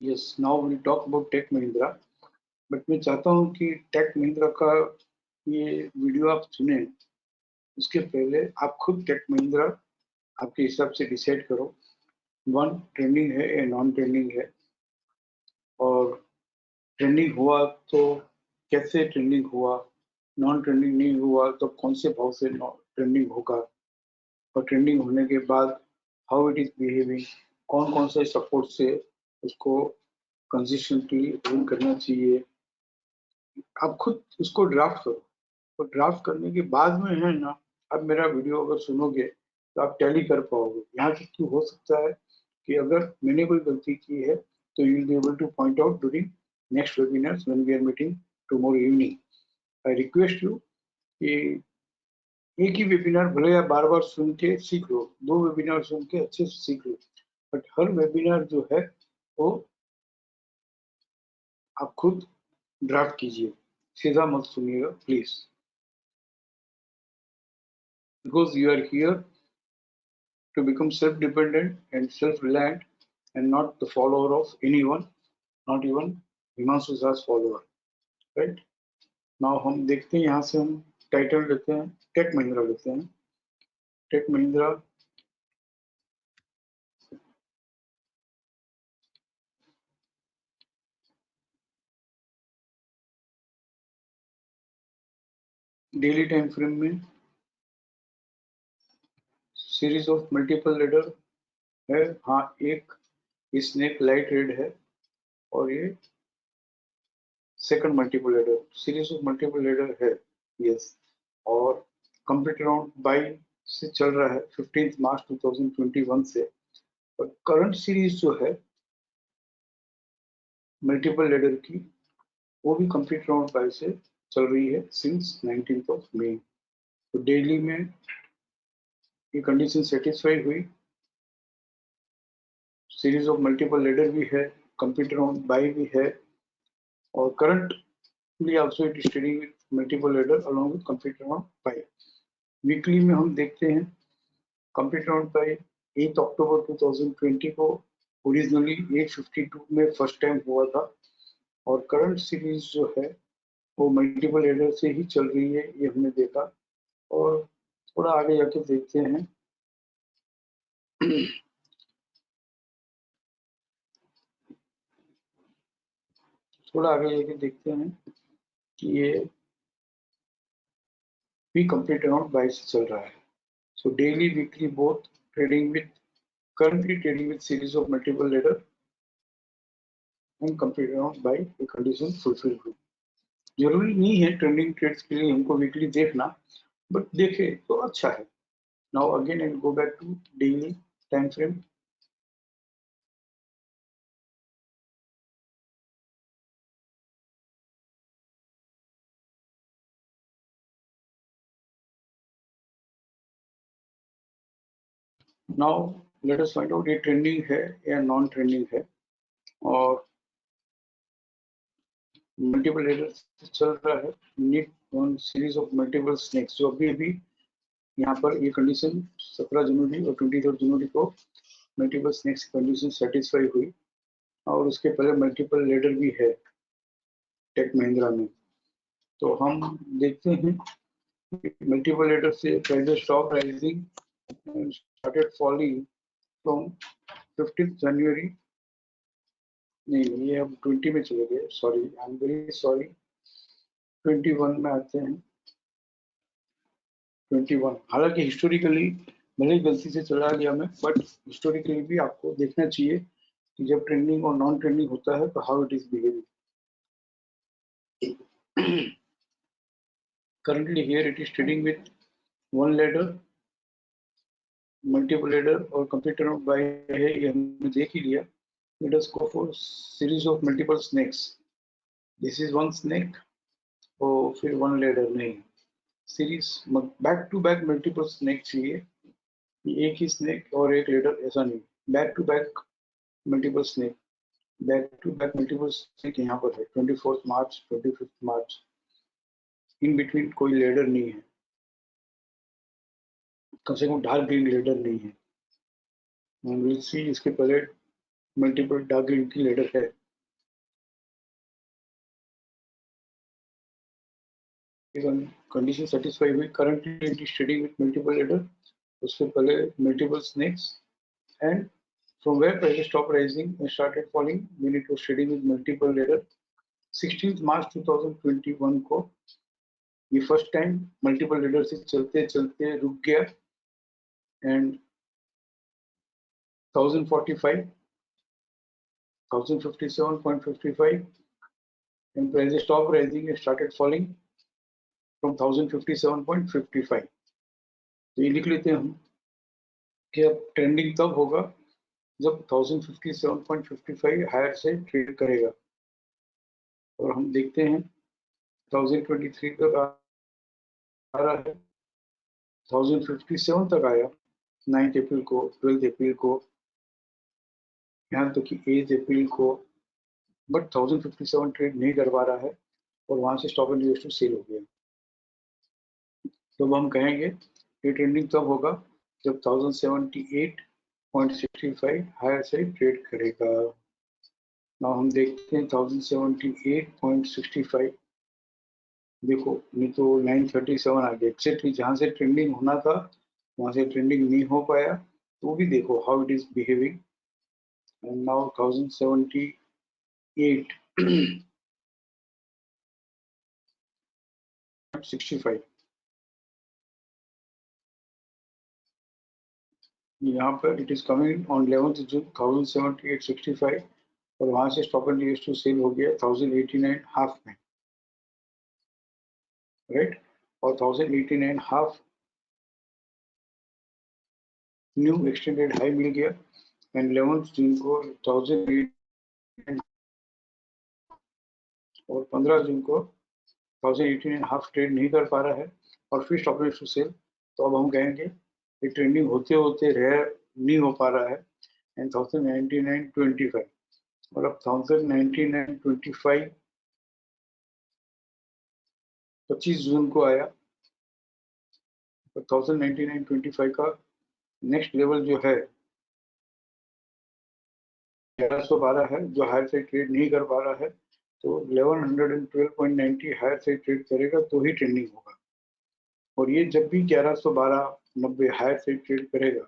Yes, now we talk about Tech Mahindra. But मैं चाहता हूँ कि टेक महिंद्रा का ये वीडियो आप सुने, उसके पहले आप खुद टेक महिंद्रा आपके हिसाब से डिसाइड करो, वन ट्रेंडिंग है या नॉन ट्रेंडिंग है, और ट्रेंडिंग हुआ तो कैसे ट्रेंडिंग हुआ, नॉन ट्रेंडिंग नहीं हुआ तो कौन से भाव से ट्रेंडिंग होगा, और ट्रेंडिंग होने के बाद हाउ इट इज बिहेविंग, कौन कौन से सपोर्ट से उसको कंसिस्टेंटली होल्ड करना चाहिए। आप खुद उसको ड्राफ्ट करो, तो ड्राफ्ट करने के बाद में है ना, आप मेरा वीडियो अगर सुनोगे तो आप टैली कर पाओगे। यहाँ तक कि हो सकता है कि अगर मैंने कोई गलती की है तो you will be able to point out during next webinars when we are meeting tomorrow evening. I request you कि एक ही वेबिनार भले आप बार बार सुन के सीख लो, दो वेबिनार सुन के अच्छे से सीख लो, बट हर वेबिनार जो है वो आप खुद ड्राफ्ट कीजिए, सीधा मत सुनिएगा please, because you are here to become self-dependent and self-reliant and not the follower of anyone, not even Himanshu Jha's follower, right? Now हम देखते हैं, यहाँ से हम टाइटल लेते हैं, टेक महिंद्रा लेते हैं। Tech Mahindra daily time frame में सीरीज ऑफ मल्टीपल लेडर है। हाँ, एक स्नेक लाइट रेड है और ये second multiple ladder, series of multiple ladder है, यस। और कंप्लीट राउंड बाई से चल रहा है 15 मार्च 2021 से, और करंट सीरीज जो है मल्टीपल लेडर की, वो भी कंप्लीट राउंड बाय से चल रही है सिंस 19th ऑफ मई। तो डेली में ये कंडीशन सेटिस्फाई हुई, सीरीज ऑफ मल्टीपल लेडर भी है, कंप्लीट राउंड बाय भी है, और currently also it is trading with multiple ladder along with complete round bye. Weekly में हम देखते हैं कंप्लीट राउंड बाय 8 अक्टूबर 2020 को ओरिजिनली 852 में फर्स्ट टाइम हुआ था, और करंट सीरीज जो है वो मल्टीपल लेडर से ही चल रही है, ये हमने देखा। और थोड़ा आगे जाके देखते हैं थोड़ा आगे जाके देखते हैं कि ये भी कंप्लीट अराउंड 22 से चल रहा है। So daily weekly both trading with, currently trading with series of multiple ladder and complete around by a condition fulfilled हुई। जरूरी नहीं है ट्रेंडिंग ट्रेड्स के लिए हमको वीकली देखना, बट देखे तो अच्छा है। Now again and go back to daily time frame. Now let us find out ये ट्रेंडिंग है या नॉन ट्रेंडिंग है, और मल्टीपल लेडर चल रहा है, need one series of multiple snakes, जो अभी अभी यहाँ पर ये कंडीशन 17 जनवरी और 23 जनवरी को मल्टीपल स्नेक्स कंडीशन सेटिस्फाई हुई, और उसके पहले मल्टीपल लेडर भी है टेक महिंद्रा में। तो हम देखते हैं मल्टीपल लेडर से price stop rising and started falling from 15th जनवरी, नहीं ये अब 20 में चले गए, sorry I am very sorry, 21 में आते हैं। 21 हालांकि हिस्टोरिकली भले गलती से चला गया मैं, बट हिस्टोरिकली भी आपको देखना चाहिए कि जब ट्रेंडिंग और नॉन ट्रेंडिंग होता है तो how it is behaving. currently here it is trading with one ladder, multiple ladder और कंप्लीट राउंड बाय है, ये हमने देख ही लिया। Let us go for series of multiple snakes. This is one snake और फिर वन लेडर नहीं, series back to back multiple snake चाहिए, एक ही स्नेक और एक लेडर ऐसा नहीं, back to back multiple snake, back to back multiple snake यहाँ पर है 24 मार्च 25 मार्च, इन बिटवीन कोई लेडर नहीं है, कम से कम डार्क ग्रीन लेडर नहीं है। विल सी इसके पहले मल्टीपल डार्क ग्रीन की लेडर है। कंडीशन सेटिस्फाई हुई, currently it is trading with multiple ladder, उससे पहले multiple snakes, and from where prices stopped rising and started falling when it was trading with multiple ladder। 16 March 2021 को ये first time multiple leader से चलते चलते रुक गया and 1045, 1057.55 and prices stopped rising and started falling from 1057.55। तो ये लिख लेते हैं हम कि अब ट्रेंडिंग तब होगा जब 1057.55 हायर से ट्रेड करेगा, और हम देखते हैं 1023 तक आ रहा है, 1057 तक आया 9 अप्रैल को, 12 अप्रैल को, यहाँ तक कि 8 अप्रैल को, बट 1057 ट्रेड नहीं कर पा रहा है और वहां से stop and use to sell हो गया। तो हम कहेंगे ये ट्रेंडिंग तब होगा जब 1078.65 हायर से ट्रेड करेगा। ना हम देखते हैं 1078.65, देखो ये तो 937 आ गया, एक्जेक्टली जहां से ट्रेंडिंग होना था वहां से ट्रेंडिंग नहीं हो पाया, तो भी देखो how it is behaving. And now 1078.65 यहाँ पर it is coming on 11 June 1078.65 और वहां से stop and use to sell हो गया 1089 हाफ में, राइट। और 1089 हाफ न्यू एक्सटेंडेड हाई मिल गया एंड 11 जून को 1008 और 15 जून को 1018 हाफ ट्रेड नहीं कर पा रहा है और फिर स्टॉप एंड टू सेल। तो अब हम कहेंगे ये ट्रेंडिंग होते होते नहीं हो पा रहा है एंड 1099.25 और अब 1099.25 25 जून को आया, तो 1099.25 का नेक्स्ट लेवल जो है 1112 है, जो हायर से ट्रेड नहीं कर पा रहा है, तो 1112.90 हायर से ट्रेड करेगा तो ही ट्रेंडिंग होगा। और ये जब भी 1112.90 हायर से ट्रेड करेगा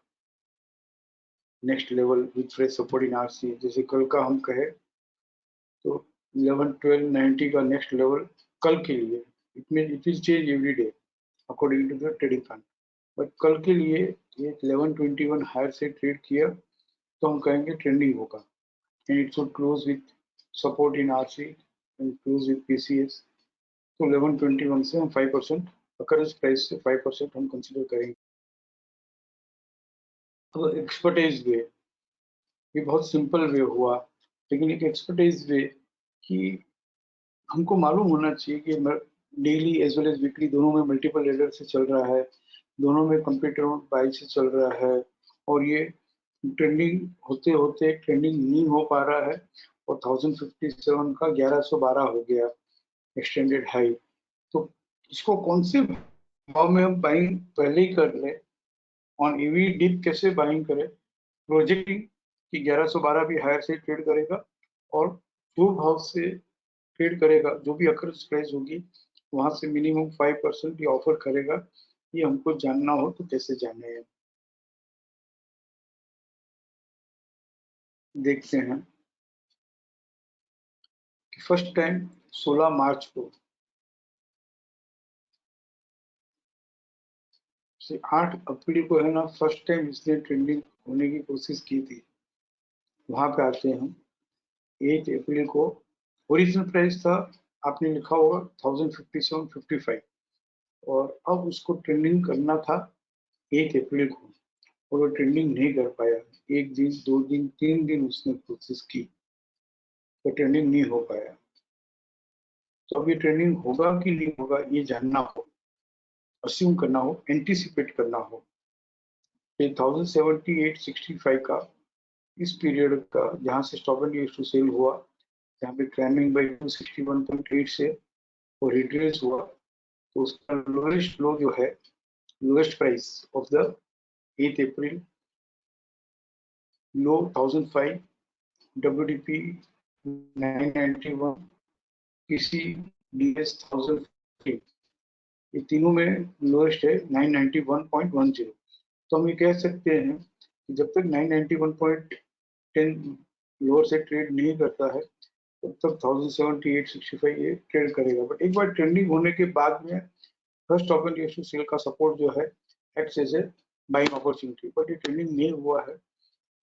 next level with fresh support in RC, जैसे कल का हम कहे तो 1112.90 का नेक्स्ट लेवल कल के लिए, it mean it will change every day according to the trading fund, but कल के लिए ये 1121 हायर से ट्रेड किया तो हम कहेंगे ट्रेंडिंग होगा and it should close with support in RC and close with PCS. तो 1121 से हम 5% अकरेंस प्राइस से 5% हम कंसीडर करेंगे। अब एक्सपर्टाइज वे, ये बहुत सिंपल वे हुआ, लेकिन एक एक्सपर्टाइज वे कि हमको मालूम होना चाहिए कि daily as well as weekly दोनों में मल्टीपल लेडर से चल रहा है, दोनों में कंप्यूटर बाई से चल रहा है और ये ट्रेंडिंग होते होते ट्रेंडिंग नहीं हो पा रहा है और 1057 का 1112 हो गया एक्सटेंडेड हाई। तो इसको कौन से भाव में हम बाइंग पहले ही कर ले, ऑन ईवी डिप कैसे बाइंग करें, प्रोजेक्टिंग कि 1112 भी हायर से ट्रेड करेगा और जो भाव से ट्रेड करेगा जो भी अकरेंस प्राइस होगी वहां से मिनिमम 5% ये ऑफर करेगा, ये हमको जानना हो तो कैसे जाने हैं, देखते हैं कि फर्स्ट टाइम 16 मार्च को से 8 अप्रैल को है ना, फर्स्ट टाइम इसने ट्रेंडिंग होने की कोशिश की थी। वहां पे आते हैं हम 8 अप्रैल को, ओरिजिनल प्राइस था आपने लिखा होगा 1057.55 और अब उसको ट्रेंडिंग करना था 8 अप्रैल को और वो ट्रेंडिंग नहीं कर पाया, एक दिन 2 दिन 3 दिन उसने कोशिश की तो ट्रेंडिंग नहीं हो पाया। तो अब ये ट्रेंडिंग होगा कि नहीं होगा ये जानना हो, अस्यूम करना हो, एंटीसिपेट करना हो। 1078.65 का इस पीरियड का जहां से stop and use to sell हुआ, जहाँ पे क्लाइंबिंग बाय 261.8 से वो रिट्रेस हुआ, तो उसका लोएस्ट लो जो है, lowest price of the 8 April low 1005 WDP 991, PCDS 1000, ये तीनों में लोएस्ट है 991.10। तो हम ये कह सकते हैं कि जब तक 991.10 लोअर से ट्रेड नहीं करता है तब तक 1078.65 ये ट्रेड करेगा। बट एक बार ट्रेंडिंग होने के बाद में first stop and use to sell का सपोर्ट जो है acts as a buying opportunity, but ये ट्रेंडिंग नहीं हुआ है।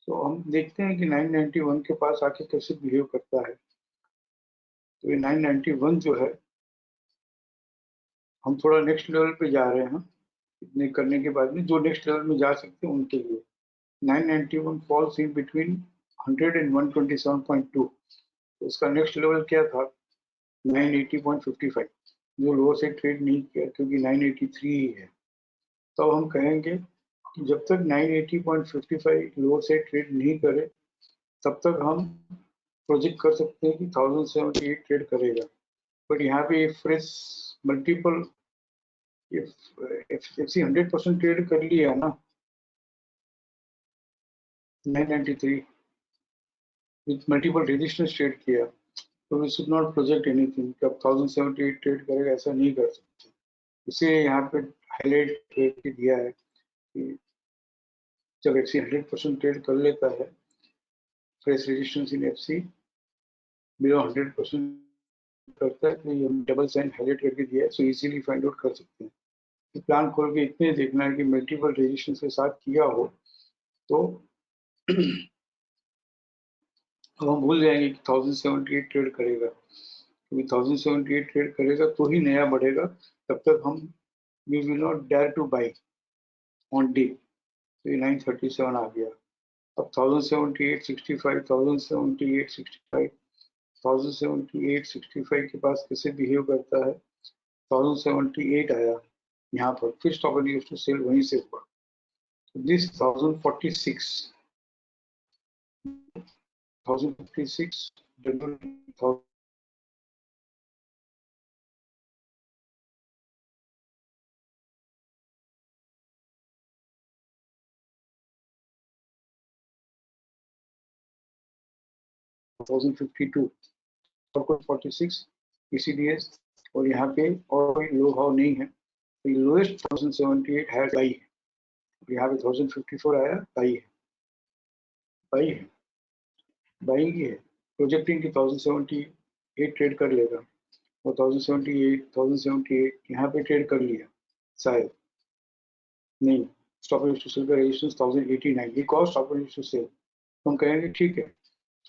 तो हम देखते हैं कि 991 के पास आके कैसे बिहेव करता है। तो ये 991 जो है, हम थोड़ा नेक्स्ट लेवल पे जा रहे हैं इतने करने के बाद में, जो नेक्स्ट लेवल में जा सकते हैं उनके लिए 991 फॉल्स इन बिटवीन 100 एंड 127.2। तो इसका नेक्स्ट लेवल क्या था 980.55, जो लोअर से ट्रेड नहीं किया क्योंकि 983 ही है। तो हम कहेंगे कि जब तक 980.55 लोअर से ट्रेड नहीं करे तब तक हम प्रोजेक्ट कर सकते हैं कि 1078 ट्रेड करेगा। बट यहाँ पे फ्रेश मल्टीपल एफसी 100% ट्रेड कर लिया ना 993 विथ मल्टीपल रेजिस्टेंस ट्रेड किया, तो we should not project anything कि अब 1078 ट्रेड करेगा, ऐसा नहीं कर सकते। इसे यहाँ पे हाईलाइट करके दिया है कि जब एफसी 100% ट्रेड कर लेता है, fresh resistance in FC below 100% करता है, तो ये डबल साइन हाईलाइट करके दिया है, सो इजीली फाइंड आउट कर सकते हैं। प्लान खोल के इतने देखना है कि मल्टीपल रेजिस्टेंस के साथ किया हो तो अब हम भूल जाएंगे कि 1078 ट्रेड करेगा, क्योंकि 1078 ट्रेड करेगा तो ही नया बढ़ेगा। तब तक हम we will not dare to buy on day. तो ये 937 आ गया। अब 1078.65, 1078.65, 1078.65 के पास कैसे बिहेव करता है। 1078 आया यहाँ पर, फिर stop and use to sell वहीं से हुआ। दिस 1046 1052 और 46 PCDS, और यहाँ पे और कोई लो भाव नहीं है, तो लोएस्ट 1078 है बाई है, यहाँ पे 1054 आया बाई है, बाई है, बाई है। प्रोजेक्टिंग की 1078 ट्रेड कर लेगा, और 1078 यहाँ पे ट्रेड कर लिया शायद, नहीं, स्टॉप एंड सेल का रेजिस्टेंस 1089, ये कॉस्ट स्टॉप एंड सेल। हम कहेंगे ठीक है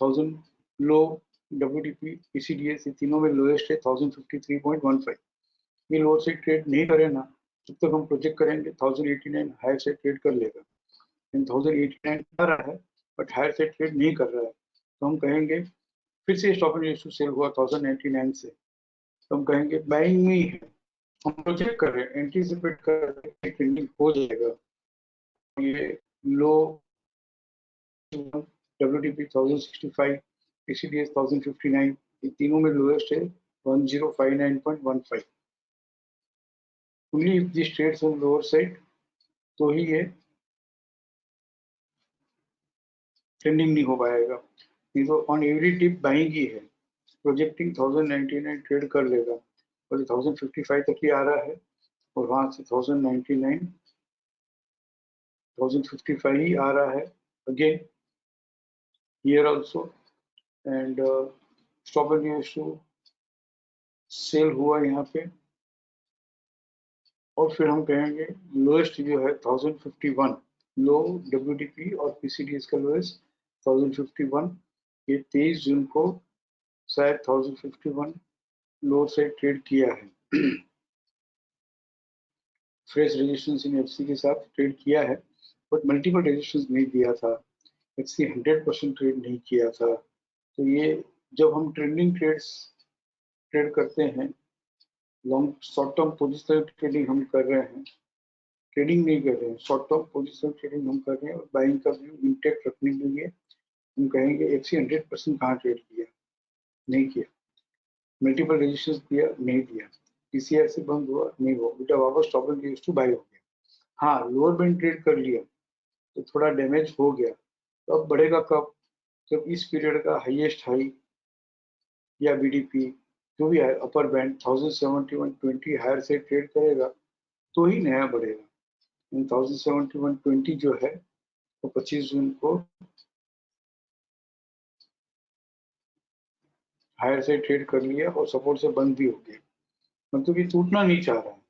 1000 लो, WDP, PCDS, ये तीनों में लोएस्ट है 1053.15। ये लोअर से ट्रेड नहीं करे ना, तब तक हम प्रोजेक्ट करेंगे 1089 हायर से ट्रेड कर लेगा। 1089 आ रहा है बट हायर से ट्रेड नहीं कर रहा है, तो हम कहेंगे फिर से स्टॉप एंड सेल हुआ 1099 से, तो हम कहेंगे बाइंग में है। हम प्रोजेक्ट कर रहे हैं, एंटीसिपेट कर रहे हैं ट्रेंडिंग हो जाएगा। ये लो WDP 1065, PCDS 1059, ये तीनों में लोएस्ट है 1059.15। only if this trades on lower side तो ही ये ट्रेंडिंग नहीं हो पाएगा, नहीं तो ऑन एवरी टिप बाइंग ही है। प्रोजेक्टिंग 1099 ट्रेड कर लेगा, और 1055 तक ही आ रहा है, और वहां से 1099 1055 ही आ रहा है again here also, and stop and use to sell हुआ यहाँ पे, और फिर हम कहेंगे लोएस्ट जो है 1051, लो WDP और PCDS का लोएस्ट 1051, ये 23 जून को शायद 1051 लो से ट्रेड किया है। फ्रेश रेजिस्टेंस इन एफसी के साथ ट्रेड किया है, बट मल्टीपल रेजिस्टेंस नहीं दिया था, एफसी 100% ट्रेड नहीं किया था। तो ये जब हम ट्रेंडिंग ट्रेड करते हैं, long short term positional trading हम कर रहे हैं, ट्रेडिंग नहीं कर रहे हैं, शॉर्ट टर्म पोजिशनल ट्रेडिंग हम कर रहे हैं, और बाइंग का व्यू इंटेक्ट रखने के लिए हम कहेंगे एफसी 100% कहाँ ट्रेड किया, नहीं किया। मल्टीपल रेजिस्टेंस दिया, नहीं दिया। पीसीआर से बंद हुआ, नहीं हुआ, बेटा वापस stop and use to buy हो गया। हाँ, लोअर बैंड ट्रेड कर लिया तो थोड़ा डैमेज हो गया, तो अब बढ़ेगा कब, जब इस पीरियड का हाईएस्ट हाई या बीडीपी जो भी है अपर बैंड 1071.20 हायर से ट्रेड करेगा तो ही नया बढ़ेगा। 1071.20 जो है वो 25 जून को हायर से ट्रेड कर लिया और सपोर्ट से बंद भी हो गया, मतलब ये टूटना नहीं चाह रहा है।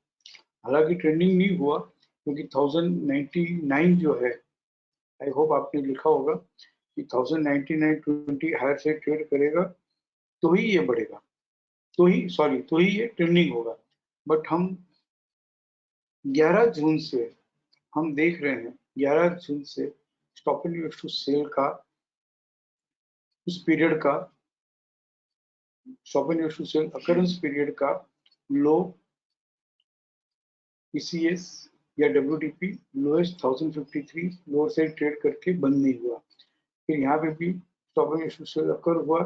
हालांकि ट्रेंडिंग नहीं हुआ क्योंकि 1099 जो है, आई होप आपने लिखा होगा कि 1099.20 हायर से ट्रेड करेगा तो ही ये बढ़ेगा, तो ही ये ट्रेंडिंग होगा। बट हम 11 जून से हम देख रहे हैं 11 जून से stop and use to sell का उस पीरियड का stop and use to sell occurrence period का लो पीसीएस या डब्ल्यूटीपी लोएस्ट 1053 लोअर से ट्रेड करके बंद नहीं हुआ। फिर यहाँ पे भी stop and use to sell occur हुआ,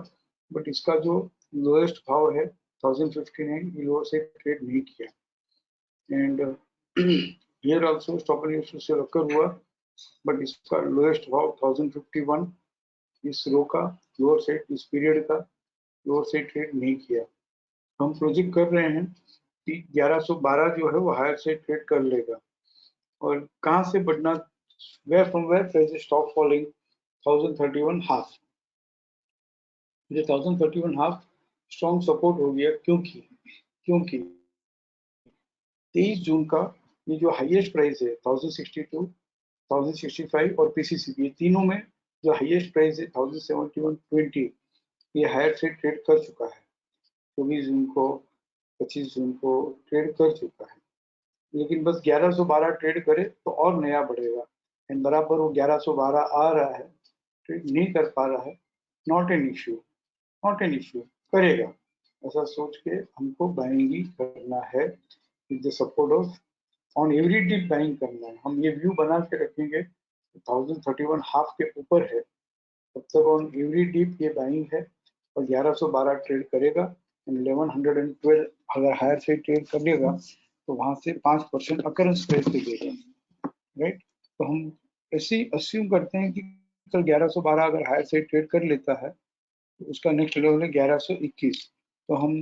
बट इसका जो लोएस्ट भाव है 1059 लोअर से ट्रेड नहीं किया। And here also stop and use to sell occur हुआ, बट इसका लोएस्ट भाव 1051 इस रो का लोअर साइड इस पीरियड का लोअर साइड ट्रेड नहीं किया। हम प्रोजेक्ट कर रहे हैं कि 1112 जो है वो हायर साइड ट्रेड कर लेगा। और कहाँ से बढ़ना, where from where price stop falling 1031 half. ये 1031 हाफ स्ट्रॉन्ग सपोर्ट हो गया क्योंकि 23 जून का ये जो हाईएस्ट प्राइस है 1062, 1065 और पीसीसीबी, ये तीनों में जो हाईएस्ट प्राइस है 1071.20 ये हायर से ट्रेड कर चुका है। 24 जून को 25 जून को ट्रेड कर चुका है, लेकिन बस 1112 ट्रेड करे तो और नया बढ़ेगा। एंड बराबर वो 1112 आ रहा है, ट्रेड नहीं कर पा रहा है, नॉट एन इश्यू, करेगा ऐसा सोच के हमको बाइंग ही करना है। With the support of on every dip buying करना है। हम ये व्यू बना के रखेंगे 1031 हाफ के ऊपर है तब तक ऑन एवरी डिप ये बाइंग है और 1112 ट्रेड करेगा। 1112 अगर हायर से ट्रेड करेगा तो वहां से 5% अकरेंस प्राइस पे देगा, राइट। तो हम ऐसे ही अस्यूम करते हैं कि कल 1112 अगर हायर से ट्रेड कर लेता है तो उसका नेक्स्ट लेवल है 1121। तो हम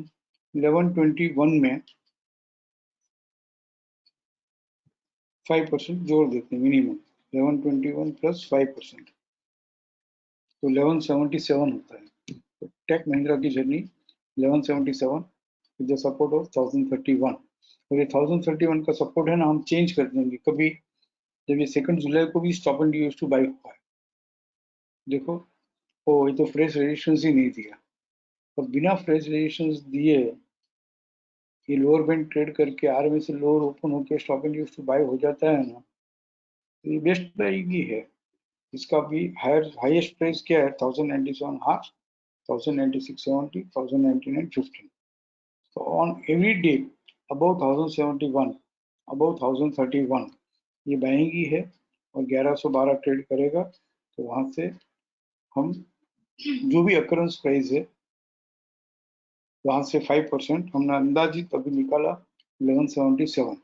1121 में 5% जोड़ देते हैं मिनिमम, 1121 प्लस 5% तो 1177 होता है। तो टेक महिंद्रा की journey 1177 with the support of 1031। और ये 1031 का सपोर्ट है ना, हम चेंज कर देंगे कभी जब ये 2 जुलाई को भी stop and use two by हुआ है। देखो ओ ये तो फ्रेश रेजिस्टेंस ही नहीं दिया, और बिना फ्रेश रेजिस्टेंस दिए ये लोअर बैंड ट्रेड करके आरएमए से लोअर ओपन होकर stop and use two by हो जाता है ना, तो ये बेस्ट प्राइस ही है। इसका भी हाईएस्ट प्राइस क्या है 1097 half, 1096.70, 1099.15। So on every day above 1071, above 1031 ये बाइंग ही है और 1112 ट्रेड करेगा तो वहां से हम जो भी अकरेंस प्राइस है वहां से 5% हमने अंदाजित अभी निकाला 1177,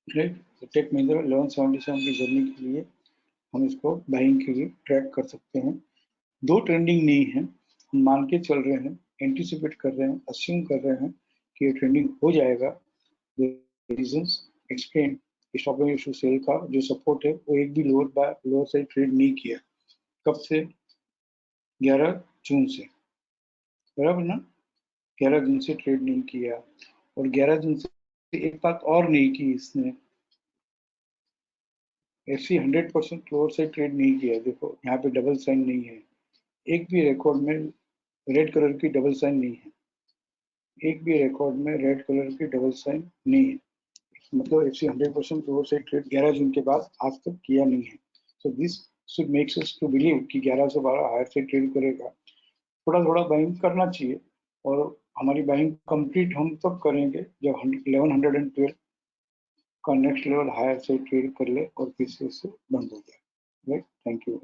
राइट। टेक महिंद्रा 1177 की जर्नी के लिए हम इसको बाइंग के लिए ट्रैक कर सकते हैं। दो ट्रेंडिंग नहीं है, हम मान के चल रहे हैं, एंटिसिपेट कर रहे हैं, अस्यूम कर रहे हैं कि ये ट्रेंडिंग हो जाएगा। Reasons explain, stop and issue sell का जो सपोर्ट है वो एक भी लोअर साइड ट्रेड नहीं किया। कब से? 11 जून से, बराबर ना, 11 जून से ट्रेड नहीं किया। और 11 जून से एक बात और नहीं की इसने, ऐसी 100% लोअर साइड ट्रेड नहीं किया। देखो यहाँ पे डबल साइन नहीं है, एक भी रिकॉर्ड में रेड कलर की डबल साइन नहीं है, एक भी रिकॉर्ड में रेड कलर की डबल साइन नहीं है। मतलब ऐसी 100% लोअर साइड ट्रेड 11 जून के बाद आज तक किया नहीं है। So this should makes us to believe कि 1112 हायर से ट्रेड करेगा। थोड़ा थोड़ा बाइंग करना चाहिए, और हमारी बाइंग कंप्लीट हम तब करेंगे जब 1112 का नेक्स्ट लेवल हायर से ट्रेड कर ले और फिर से बंद हो जाए, राइट। Thank you.